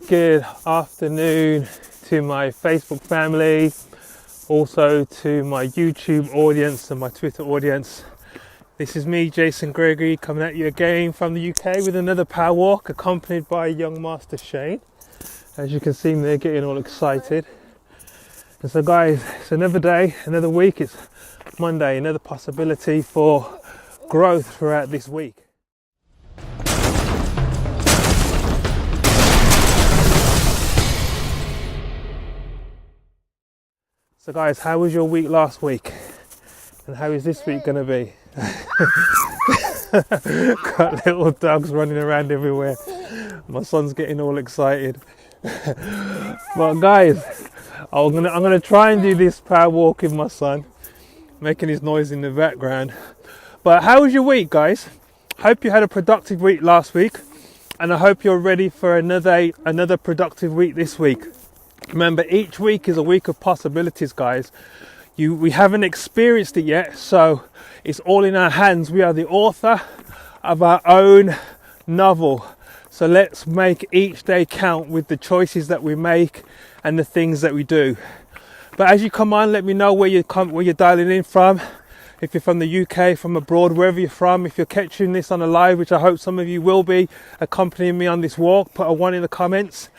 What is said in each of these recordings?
Good afternoon to my Facebook family, also to my YouTube audience and my Twitter audience. This is me, Jason Gregory, coming at you again from the UK with another power walk, accompanied by young master Shane. As you can see, they're getting all excited. And so guys, it's another day, another week. It's Monday, another possibility for growth throughout this week. So guys, how was your week last week? And how is this week going to be? Got little dogs running around everywhere. My son's getting all excited. But guys, I'm gonna try and do this power walk with my son, making his noise in the background. But how was your week, guys? Hope you had a productive week last week, and I hope you're ready for another productive week this week. Remember, each week is a week of possibilities, guys. We haven't experienced it yet, so it's all in our hands. We are the author of our own novel. So let's make each day count with the choices that we make and the things that we do. But as you come on, let me know where you're dialing in from. If you're from the UK, from abroad, wherever you're from. If you're catching this on a live, which I hope some of you will be, accompanying me on this walk, put a 1 in the comments.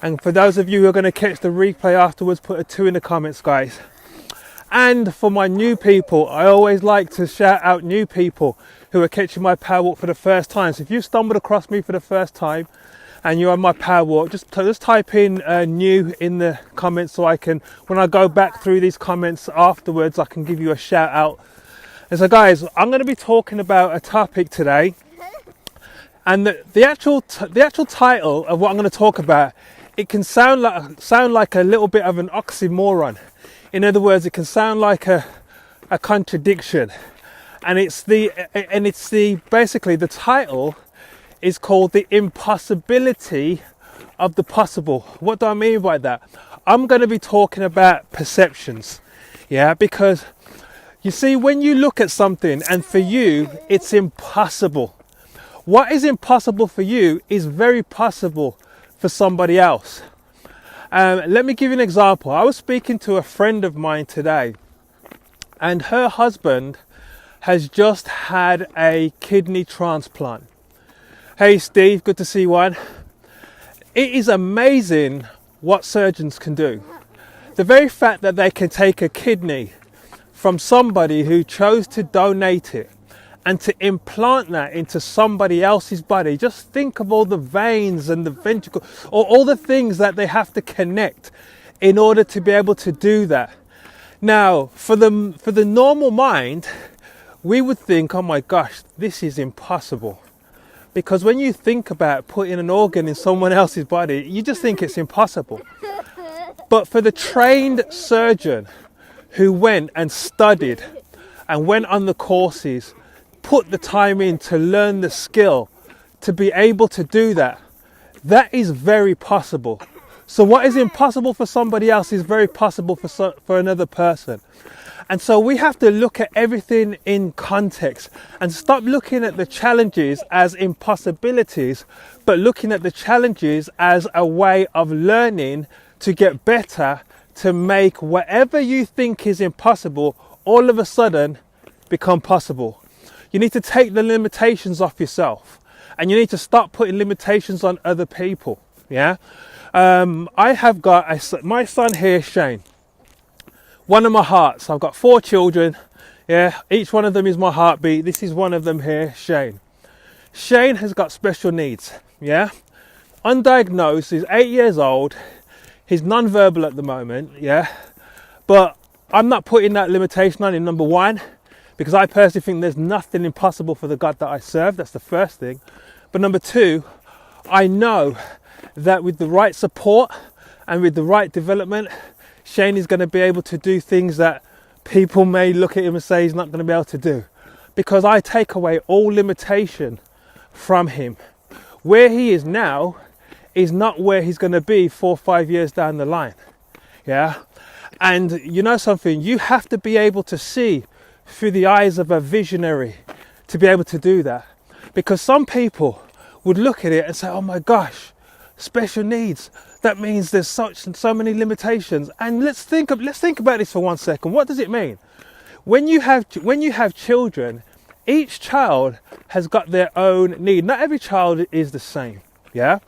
And for those of you who are going to catch the replay afterwards, put a 2 in the comments, guys. And for my new people, I always like to shout out new people who are catching my power walk for the first time. So if you've stumbled across me for the first time and you're on my power walk, just type in new in the comments, so I can, when I go back through these comments afterwards, I can give you a shout out. And so guys, I'm going to be talking about a topic today, and the actual title of what I'm going to talk about, it can sound like a little bit of an oxymoron. In other words, it can sound like a contradiction. And basically the title is called The Impossibility of the Possible. What do I mean by that? I'm going to be talking about perceptions. Yeah, because you see, when you look at something and for you it's impossible, what is impossible for you is very possible for somebody else. Let me give you an example. I was speaking to a friend of mine today, and her husband has just had a kidney transplant. Hey Steve, good to see you on. It is amazing what surgeons can do. The very fact that they can take a kidney from somebody who chose to donate it and to implant that into somebody else's body. Just think of all the veins and the ventricle, or all the things that they have to connect in order to be able to do that. Now, for the normal mind, we would think, oh my gosh, this is impossible. Because when you think about putting an organ in someone else's body, you just think it's impossible. But for the trained surgeon who went and studied and went on the courses, put the time in to learn the skill, to be able to do that, that is very possible. So what is impossible for somebody else is very possible for another person. And so we have to look at everything in context and stop looking at the challenges as impossibilities, but looking at the challenges as a way of learning to get better, to make whatever you think is impossible all of a sudden become possible. You need to take the limitations off yourself, and you need to stop putting limitations on other people. Yeah, I have got my son here, Shane, one of my hearts. I've got 4 children. Yeah, each one of them is my heartbeat. This is one of them here, Shane. Shane has got special needs. Yeah, undiagnosed. He's 8 years old. He's non-verbal at the moment. Yeah, but I'm not putting that limitation on him. Number one, because I personally think there's nothing impossible for the God that I serve. That's the first thing. But number two, I know that with the right support and with the right development, Shane is going to be able to do things that people may look at him and say he's not going to be able to do. Because I take away all limitation from him. Where he is now is not where he's going to be 4 or 5 years down the line. Yeah? And you know something? You have to be able to see through the eyes of a visionary to be able to do that. Because some people would look at it and say, oh my gosh, special needs. That means there's so many limitations. And let's think about this for 1 second. What does it mean? When you have children, each child has got their own need. Not every child is the same, yeah?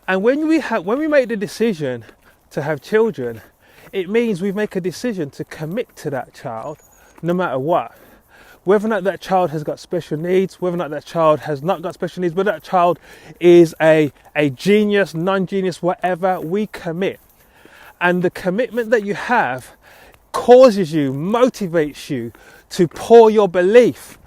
And when we make the decision to have children, it means we make a decision to commit to that child no matter what. Whether or not that child has got special needs, whether or not that child has not got special needs, whether that child is a genius, non-genius, whatever, we commit. And the commitment that you have causes you, motivates you to pour your belief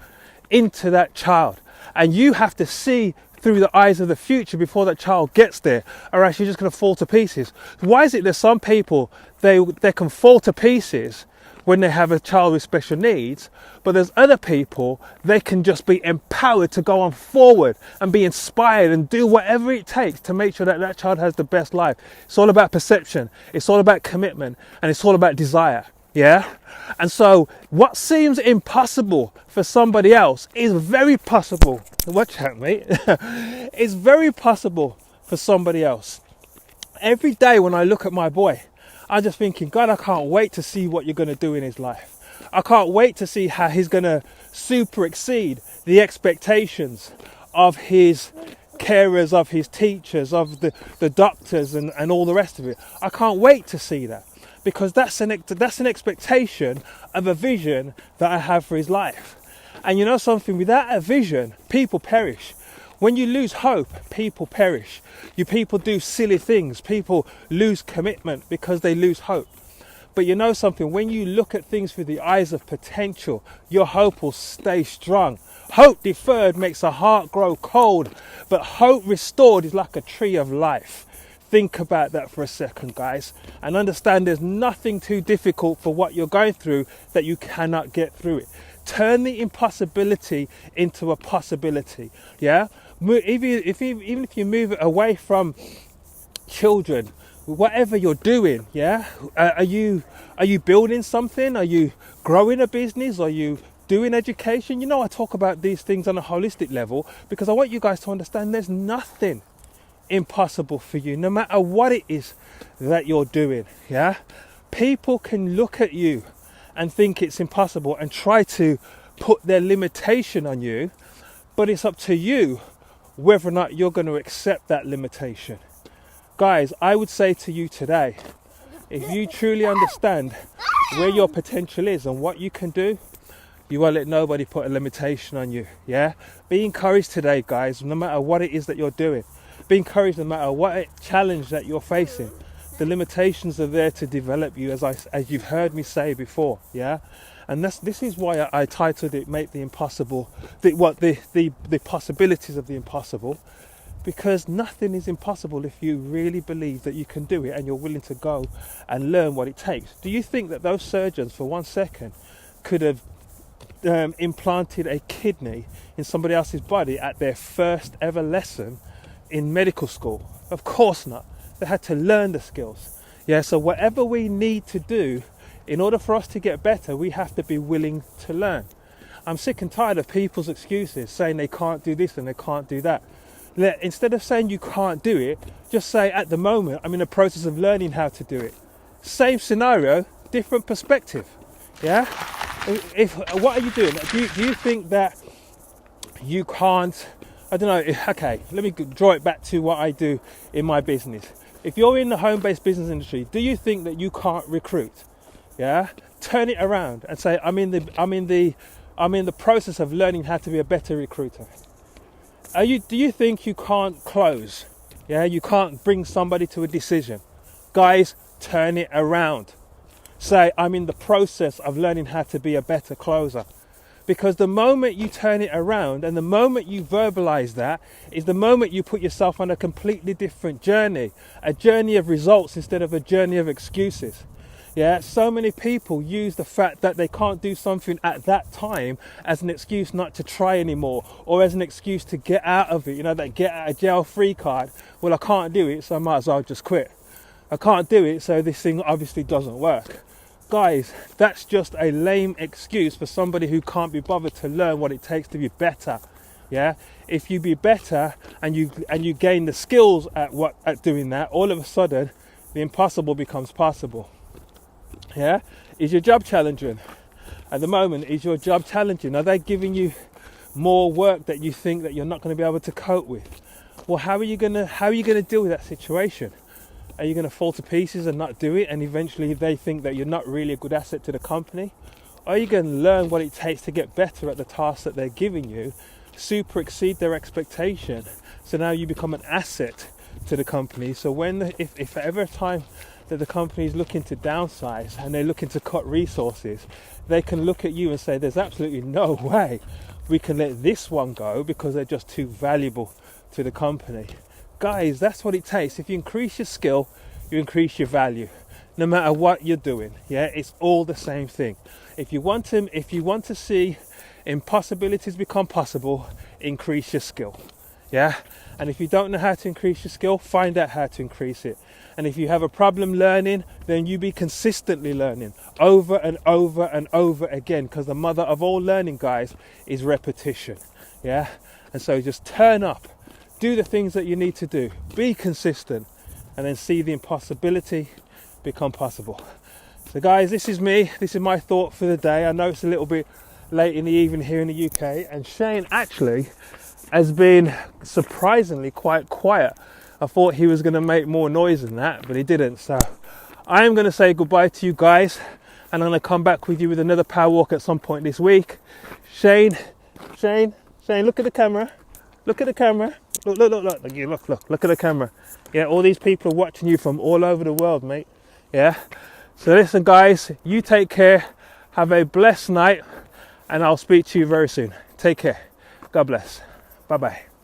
into that child. And you have to see through the eyes of the future before that child gets there, or else you're just going to fall to pieces. Why is it that some people, they can fall to pieces when they have a child with special needs, but there's other people, they can just be empowered to go on forward and be inspired and do whatever it takes to make sure that that child has the best life? It's all about perception, it's all about commitment, and it's all about desire, yeah? And so what seems impossible for somebody else is very possible. Watch out, mate. It's very possible for somebody else. Every day when I look at my boy, I'm just thinking, God, I can't wait to see what you're going to do in his life. I can't wait to see how he's going to super exceed the expectations of his carers, of his teachers, of the doctors and all the rest of it. I can't wait to see that, because that's an expectation of a vision that I have for his life. And you know something, without a vision, people perish. When you lose hope, people perish. People do silly things. People lose commitment because they lose hope. But you know something, when you look at things through the eyes of potential, your hope will stay strong. Hope deferred makes a heart grow cold, but hope restored is like a tree of life. Think about that for a second, guys, and understand there's nothing too difficult for what you're going through that you cannot get through it. Turn the impossibility into a possibility, yeah? Even if you move it away from children, whatever you're doing, yeah? Are you building something? Are you growing a business? Are you doing education? You know, I talk about these things on a holistic level because I want you guys to understand there's nothing impossible for you, no matter what it is that you're doing, yeah? People can look at you and think it's impossible and try to put their limitation on you, but it's up to you whether or not you're going to accept that limitation. Guys, I would say to you today, if you truly understand where your potential is and what you can do, you won't let nobody put a limitation on you, yeah? Be encouraged today, guys, no matter what it is that you're doing. Be encouraged no matter what challenge that you're facing. The limitations are there to develop you, as you've heard me say before, yeah? And this is why I titled it "Make the Impossible," the possibilities of the impossible, because nothing is impossible if you really believe that you can do it and you're willing to go and learn what it takes. Do you think that those surgeons, for 1 second, could have implanted a kidney in somebody else's body at their first ever lesson in medical school? Of course not. They had to learn the skills. Yeah, so whatever we need to do in order for us to get better, we have to be willing to learn. I'm sick and tired of people's excuses saying they can't do this and they can't do that. Instead of saying you can't do it, just say at the moment I'm in the process of learning how to do it. Same scenario, different perspective. Yeah? What are you doing? Do you think that you can't, I don't know, okay, let me draw it back to what I do in my business. If you're in the home-based business industry, do you think that you can't recruit? Yeah? Turn it around and say, I'm in the process of learning how to be a better recruiter. Do you think you can't close? Yeah, you can't bring somebody to a decision. Guys, turn it around. Say, I'm in the process of learning how to be a better closer. Because the moment you turn it around and the moment you verbalize that is the moment you put yourself on a completely different journey, a journey of results instead of a journey of excuses. Yeah, so many people use the fact that they can't do something at that time as an excuse not to try anymore, or as an excuse to get out of it. You know, that get out of jail free card. Well, I can't do it, so I might as well just quit. I can't do it, so this thing obviously doesn't work. Guys, that's just a lame excuse for somebody who can't be bothered to learn what it takes to be better. Yeah, if you be better and you gain the skills at doing that, all of a sudden the impossible becomes possible. Yeah, is your job challenging at the moment? Is your job challenging? Are they giving you more work that you think that you're not going to be able to cope with? Well, how are you gonna deal with that situation? Are you going to fall to pieces and not do it, and eventually they think that you're not really a good asset to the company? Or are you going to learn what it takes to get better at the tasks that they're giving you, super exceed their expectation, so now you become an asset to the company? So if ever a time that the company is looking to downsize and they're looking to cut resources, they can look at you and say, there's absolutely no way we can let this one go because they're just too valuable to the company. Guys, that's what it takes. If you increase your skill, you increase your value, no matter what you're doing. Yeah, it's all the same thing. If you want to see impossibilities become possible, increase your skill. Yeah, and if you don't know how to increase your skill, find out how to increase it. And if you have a problem learning, then you be consistently learning over and over and over again, because the mother of all learning, guys, is repetition. Yeah, and so just turn up, do the things that you need to do, be consistent, and then see the impossibility become possible. So guys, this is me, this is my thought for the day. I know it's a little bit late in the evening here in the UK, and Shane actually has been surprisingly quite quiet. I thought he was going to make more noise than that, but he didn't. So I am going to say goodbye to you guys, and I'm going to come back with you with another power walk at some point this week. Shane, look at the camera. Look at the camera. Look at the camera. Yeah, all these people are watching you from all over the world, mate. Yeah. So listen, guys, you take care. Have a blessed night, and I'll speak to you very soon. Take care. God bless. Bye-bye.